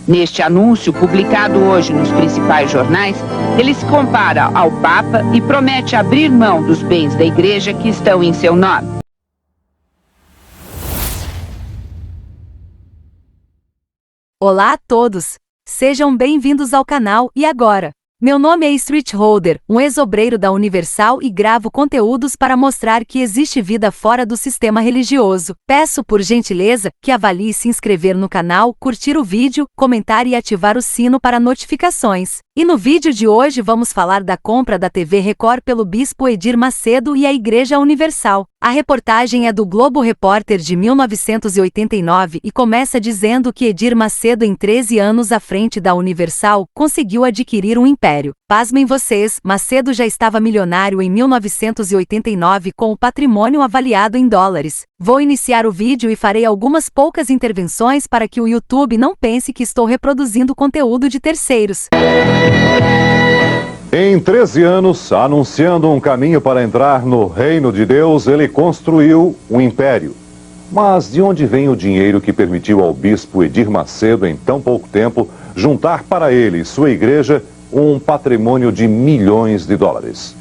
Neste anúncio, publicado hoje nos principais jornais, ele se compara ao Papa e promete abrir mão dos bens da igreja que estão em seu nome. Olá a todos! Sejam bem-vindos ao canal E Agora? Meu nome é Street Holder, um ex-obreiro da Universal e gravo conteúdos para mostrar que existe vida fora do sistema religioso. Peço por gentileza que avalie se inscrever no canal, curtir o vídeo, comentar e ativar o sino para notificações. E no vídeo de hoje vamos falar da compra da TV Record pelo Bispo Edir Macedo e a Igreja Universal. A reportagem é do Globo Repórter de 1989 e começa dizendo que Edir Macedo, em 13 anos à frente da Universal, conseguiu adquirir um império. Pasmem vocês, Macedo já estava milionário em 1989 com o patrimônio avaliado em dólares. Vou iniciar o vídeo e farei algumas poucas intervenções para que o YouTube não pense que estou reproduzindo conteúdo de terceiros. Em 13 anos, anunciando um caminho para entrar no reino de Deus, ele construiu um império. Mas de onde vem o dinheiro que permitiu ao bispo Edir Macedo, em tão pouco tempo, juntar para ele e sua igreja um patrimônio de milhões de dólares?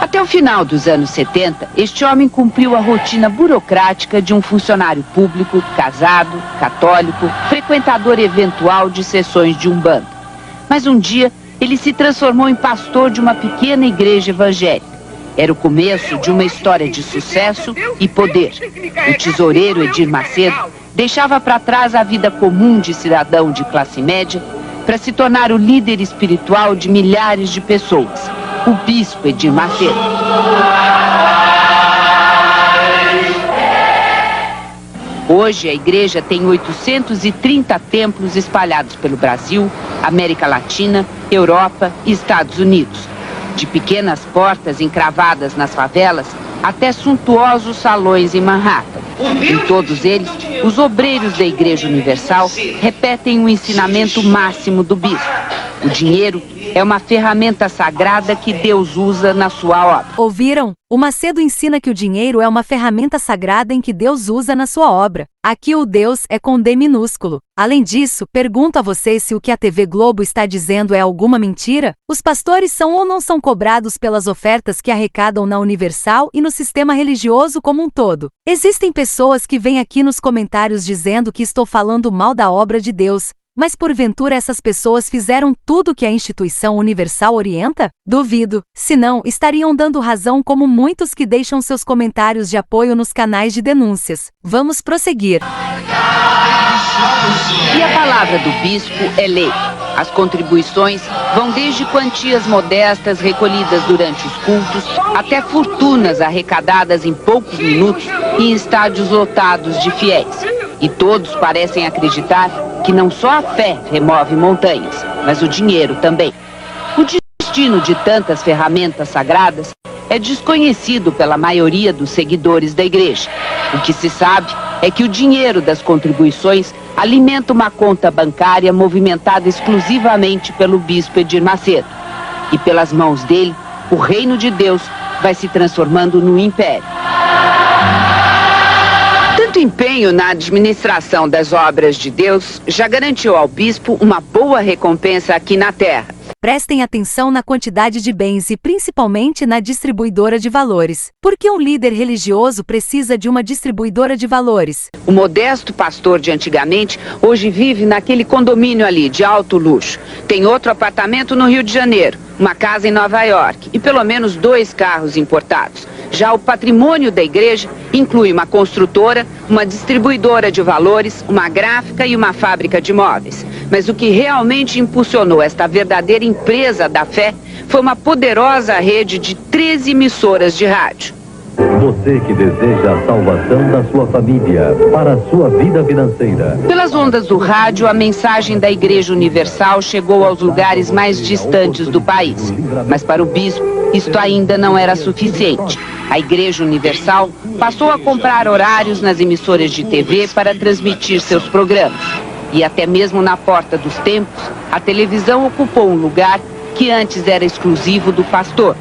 Até o final dos anos 70, este homem cumpriu a rotina burocrática de um funcionário público, casado, católico, frequentador eventual de sessões de Umbanda. Mas um dia, ele se transformou em pastor de uma pequena igreja evangélica. Era o começo de uma história de sucesso e poder. O tesoureiro Edir Macedo deixava para trás a vida comum de cidadão de classe média para se tornar o líder espiritual de milhares de pessoas, o bispo Edir Macedo. Hoje, a igreja tem 830 templos espalhados pelo Brasil, América Latina, Europa e Estados Unidos. De pequenas portas encravadas nas favelas até suntuosos salões em Manhattan. Em todos eles, os obreiros da Igreja Universal repetem o ensinamento máximo do bispo. O dinheiro é uma ferramenta sagrada que Deus usa na sua obra. Ouviram? O Macedo ensina que o dinheiro é uma ferramenta sagrada em que Deus usa na sua obra. Aqui o Deus é com D minúsculo. Além disso, pergunto a vocês se o que a TV Globo está dizendo é alguma mentira? Os pastores são ou não são cobrados pelas ofertas que arrecadam na Universal e no sistema religioso como um todo? Existem pessoas que vêm aqui nos comentários dizendo que estou falando mal da obra de Deus. Mas porventura essas pessoas fizeram tudo que a instituição universal orienta? Duvido. Senão, estariam dando razão como muitos que deixam seus comentários de apoio nos canais de denúncias. Vamos prosseguir. E a palavra do bispo é lei. As contribuições vão desde quantias modestas recolhidas durante os cultos até fortunas arrecadadas em poucos minutos em estádios lotados de fiéis. E todos parecem acreditar que não só a fé remove montanhas, mas o dinheiro também. O destino de tantas ferramentas sagradas é desconhecido pela maioria dos seguidores da igreja. O que se sabe é que o dinheiro das contribuições alimenta uma conta bancária movimentada exclusivamente pelo bispo Edir Macedo. E pelas mãos dele, o reino de Deus vai se transformando no império. Tanto empenho na administração das obras de Deus já garantiu ao bispo uma boa recompensa aqui na terra. Prestem atenção na quantidade de bens e principalmente na distribuidora de valores. Por que um líder religioso precisa de uma distribuidora de valores? O modesto pastor de antigamente hoje vive naquele condomínio ali de alto luxo. Tem outro apartamento no Rio de Janeiro, uma casa em Nova York e pelo menos 2 carros importados. Já o patrimônio da igreja inclui uma construtora, uma distribuidora de valores, uma gráfica e uma fábrica de móveis. Mas o que realmente impulsionou esta verdadeira empresa da fé foi uma poderosa rede de 13 emissoras de rádio. Você que deseja a salvação da sua família, para a sua vida financeira. Pelas ondas do rádio, a mensagem da Igreja Universal chegou aos lugares mais distantes do país. Mas para o bispo, isto ainda não era suficiente. A Igreja Universal passou a comprar horários nas emissoras de TV para transmitir seus programas. E até mesmo na porta dos templos, a televisão ocupou um lugar que antes era exclusivo do pastor.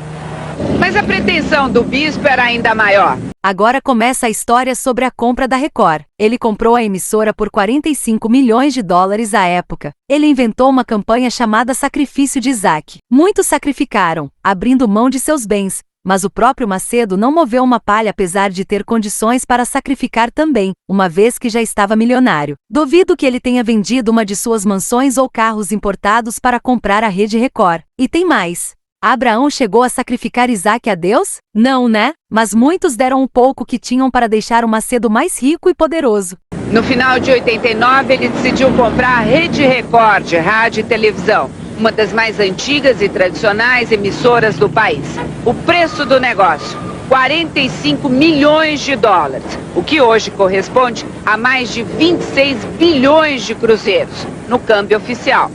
Mas a pretensão do bispo era ainda maior. Agora começa a história sobre a compra da Record. Ele comprou a emissora por 45 milhões de dólares à época. Ele inventou uma campanha chamada Sacrifício de Isaac. Muitos sacrificaram, abrindo mão de seus bens, mas o próprio Macedo não moveu uma palha apesar de ter condições para sacrificar também, uma vez que já estava milionário. Duvido que ele tenha vendido uma de suas mansões ou carros importados para comprar a Rede Record. E tem mais. Abraão chegou a sacrificar Isaac a Deus? Não, né? Mas muitos deram um pouco que tinham para deixar o Macedo mais rico e poderoso. No final de 89, ele decidiu comprar a Rede Record de rádio e televisão, uma das mais antigas e tradicionais emissoras do país. O preço do negócio, 45 milhões de dólares, o que hoje corresponde a mais de 26 bilhões de cruzeiros, no câmbio oficial.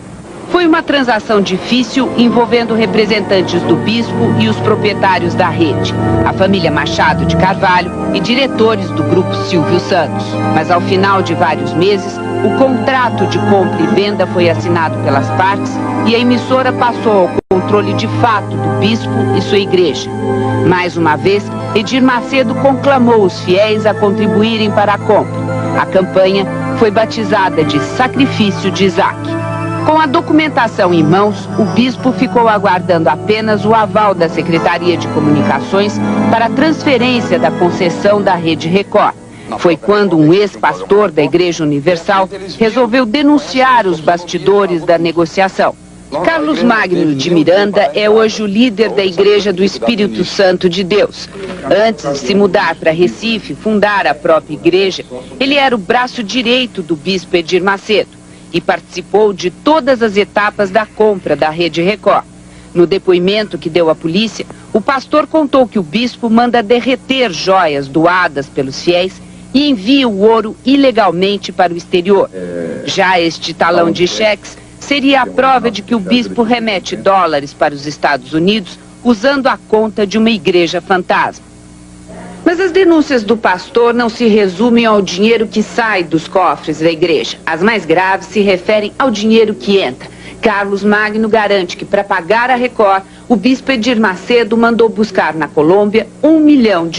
Foi uma transação difícil envolvendo representantes do bispo e os proprietários da rede, a família Machado de Carvalho e diretores do grupo Silvio Santos. Mas ao final de vários meses, o contrato de compra e venda foi assinado pelas partes e a emissora passou ao controle de fato do bispo e sua igreja. Mais uma vez, Edir Macedo conclamou os fiéis a contribuírem para a compra. A campanha foi batizada de Sacrifício de Isaac. Com a documentação em mãos, o bispo ficou aguardando apenas o aval da Secretaria de Comunicações para a transferência da concessão da Rede Record. Foi quando um ex-pastor da Igreja Universal resolveu denunciar os bastidores da negociação. Carlos Magno de Miranda é hoje o líder da Igreja do Espírito Santo de Deus. Antes de se mudar para Recife e fundar a própria igreja, ele era o braço direito do bispo Edir Macedo e participou de todas as etapas da compra da Rede Record. No depoimento que deu à polícia, o pastor contou que o bispo manda derreter joias doadas pelos fiéis e envia o ouro ilegalmente para o exterior. Já este talão de cheques seria a prova de que o bispo remete dólares para os Estados Unidos usando a conta de uma igreja fantasma. Mas as denúncias do pastor não se resumem ao dinheiro que sai dos cofres da igreja. As mais graves se referem ao dinheiro que entra. Carlos Magno garante que, para pagar a Record, o bispo Edir Macedo mandou buscar na Colômbia $1 milhão.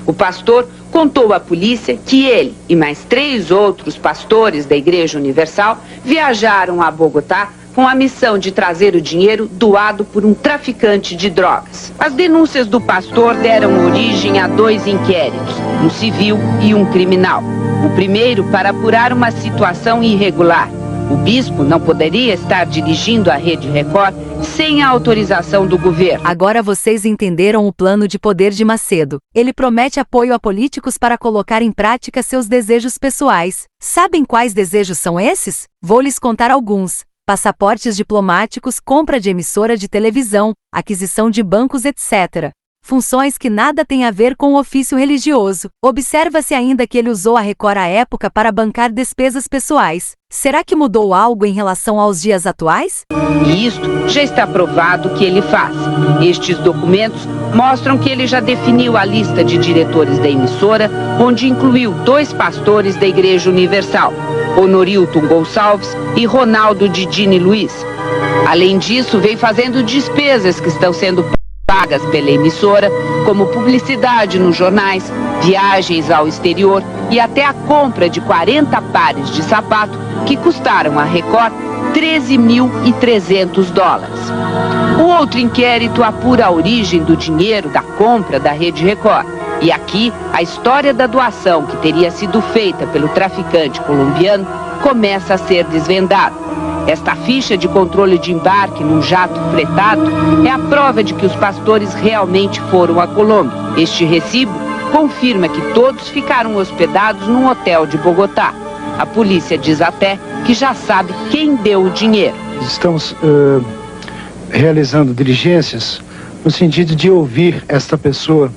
O pastor contou à polícia que ele e mais 3 outros pastores da Igreja Universal viajaram a Bogotá com a missão de trazer o dinheiro doado por um traficante de drogas. As denúncias do pastor deram origem a 2 inquéritos, um civil e um criminal. O primeiro para apurar uma situação irregular. O bispo não poderia estar dirigindo a Rede Record sem a autorização do governo. Agora vocês entenderam o plano de poder de Macedo. Ele promete apoio a políticos para colocar em prática seus desejos pessoais. Sabem quais desejos são esses? Vou lhes contar alguns. Passaportes diplomáticos, compra de emissora de televisão, aquisição de bancos, etc. Funções que nada têm a ver com o ofício religioso. Observa-se ainda que ele usou a Record à época para bancar despesas pessoais. Será que mudou algo em relação aos dias atuais? E isto já está provado que ele faz. Estes documentos mostram que ele já definiu a lista de diretores da emissora, onde incluiu 2 pastores da Igreja Universal, Honorilton Gonçalves e Ronaldo Didini Luiz. Além disso, vem fazendo despesas que estão sendo pagas pela emissora, como publicidade nos jornais, viagens ao exterior e até a compra de 40 pares de sapato que custaram à Record $13.300. O outro inquérito apura a origem do dinheiro da compra da Rede Record. E aqui, a história da doação que teria sido feita pelo traficante colombiano começa a ser desvendada. Esta ficha de controle de embarque num jato fretado é a prova de que os pastores realmente foram à Colômbia. Este recibo confirma que todos ficaram hospedados num hotel de Bogotá. A polícia diz até que já sabe quem deu o dinheiro. Estamos realizando diligências no sentido de ouvir esta pessoa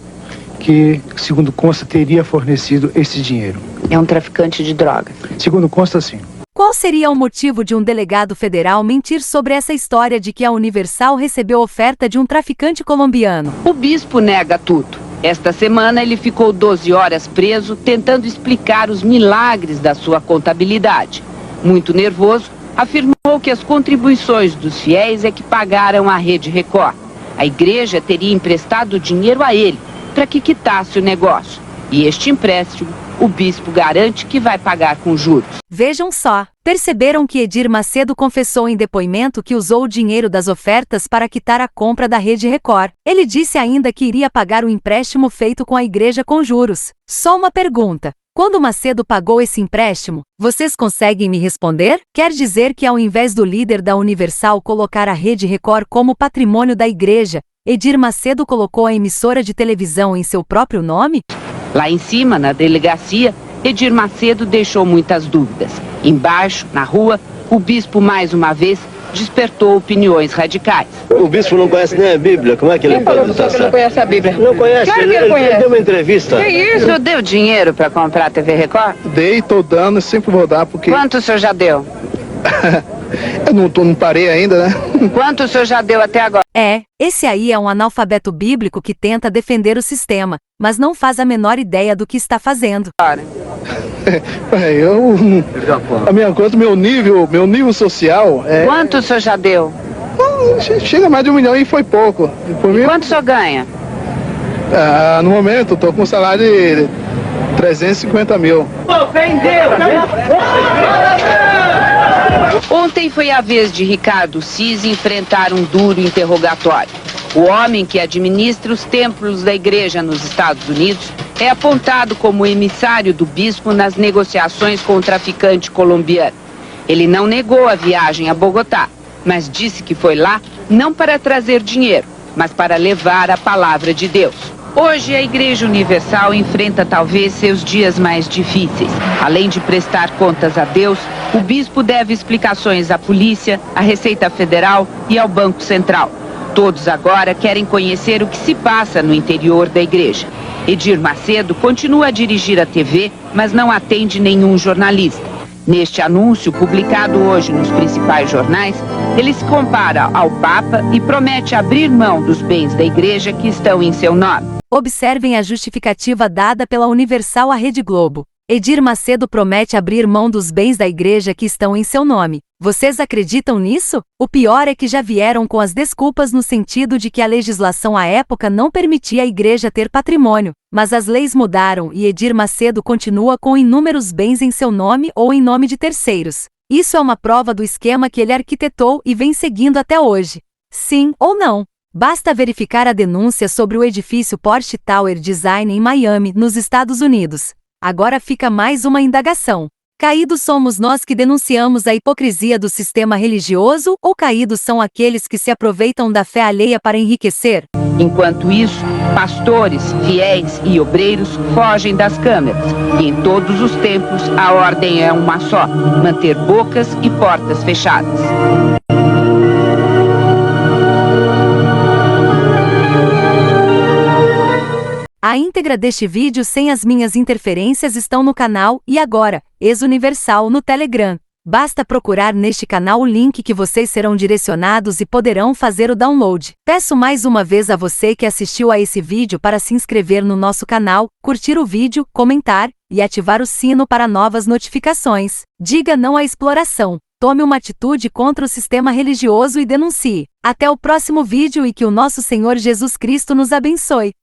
que, segundo consta, teria fornecido esse dinheiro. É um traficante de drogas. Segundo consta, sim. Qual seria o motivo de um delegado federal mentir sobre essa história de que a Universal recebeu oferta de um traficante colombiano? O bispo nega tudo. Esta semana ele ficou 12 horas preso tentando explicar os milagres da sua contabilidade. Muito nervoso, afirmou que as contribuições dos fiéis é que pagaram a Rede Record. A igreja teria emprestado dinheiro a ele para que quitasse o negócio. E este empréstimo, o bispo garante que vai pagar com juros. Vejam só, perceberam que Edir Macedo confessou em depoimento que usou o dinheiro das ofertas para quitar a compra da Rede Record. Ele disse ainda que iria pagar o empréstimo feito com a igreja com juros. Só uma pergunta. Quando Macedo pagou esse empréstimo, vocês conseguem me responder? Quer dizer que ao invés do líder da Universal colocar a Rede Record como patrimônio da igreja, Edir Macedo colocou a emissora de televisão em seu próprio nome? Lá em cima, na delegacia, Edir Macedo deixou muitas dúvidas. Embaixo, na rua, o bispo mais uma vez despertou opiniões radicais. O bispo não conhece nem a Bíblia, como é que ele pode estar certo? Não conhece a Bíblia. Não conhece? Claro que ele conhece. Ele deu uma entrevista. Que isso? Eu deu dinheiro para comprar a TV Record? Dei, tô dando e sempre vou dar porque... Quanto o senhor já deu? Eu não parei ainda, né? Quanto o senhor já deu até agora? Esse aí é um analfabeto bíblico que tenta defender o sistema, mas não faz a menor ideia do que está fazendo. A minha conta, meu nível social é... Quanto o senhor já deu? Chega a mais de 1 milhão e foi pouco. Por mim, Quanto o senhor ganha? no momento, eu tô com um salário de 350 mil. Ontem foi a vez de Ricardo Cis enfrentar um duro interrogatório. O homem que administra os templos da igreja nos Estados Unidos é apontado como emissário do bispo nas negociações com o traficante colombiano. Ele não negou a viagem a Bogotá, mas disse que foi lá não para trazer dinheiro, mas para levar a palavra de Deus. Hoje, a Igreja Universal enfrenta talvez seus dias mais difíceis. Além de prestar contas a Deus, o bispo deve explicações à polícia, à Receita Federal e ao Banco Central. Todos agora querem conhecer o que se passa no interior da igreja. Edir Macedo continua a dirigir a TV, mas não atende nenhum jornalista. Neste anúncio, publicado hoje nos principais jornais, ele se compara ao Papa e promete abrir mão dos bens da igreja que estão em seu nome. Observem a justificativa dada pela Universal à Rede Globo. Edir Macedo promete abrir mão dos bens da igreja que estão em seu nome. Vocês acreditam nisso? O pior é que já vieram com as desculpas no sentido de que a legislação à época não permitia a igreja ter patrimônio, mas as leis mudaram e Edir Macedo continua com inúmeros bens em seu nome ou em nome de terceiros. Isso é uma prova do esquema que ele arquitetou e vem seguindo até hoje. Sim ou não? Basta verificar a denúncia sobre o edifício Porsche Tower Design em Miami, nos Estados Unidos. Agora fica mais uma indagação. Caídos somos nós que denunciamos a hipocrisia do sistema religioso ou caídos são aqueles que se aproveitam da fé alheia para enriquecer? Enquanto isso, pastores, fiéis e obreiros fogem das câmeras. E em todos os templos, a ordem é uma só: manter bocas e portas fechadas. A íntegra deste vídeo sem as minhas interferências estão no canal E Agora, Ex-Universal no Telegram. Basta procurar neste canal o link que vocês serão direcionados e poderão fazer o download. Peço mais uma vez a você que assistiu a esse vídeo para se inscrever no nosso canal, curtir o vídeo, comentar e ativar o sino para novas notificações. Diga não à exploração. Tome uma atitude contra o sistema religioso e denuncie. Até o próximo vídeo e que o nosso Senhor Jesus Cristo nos abençoe.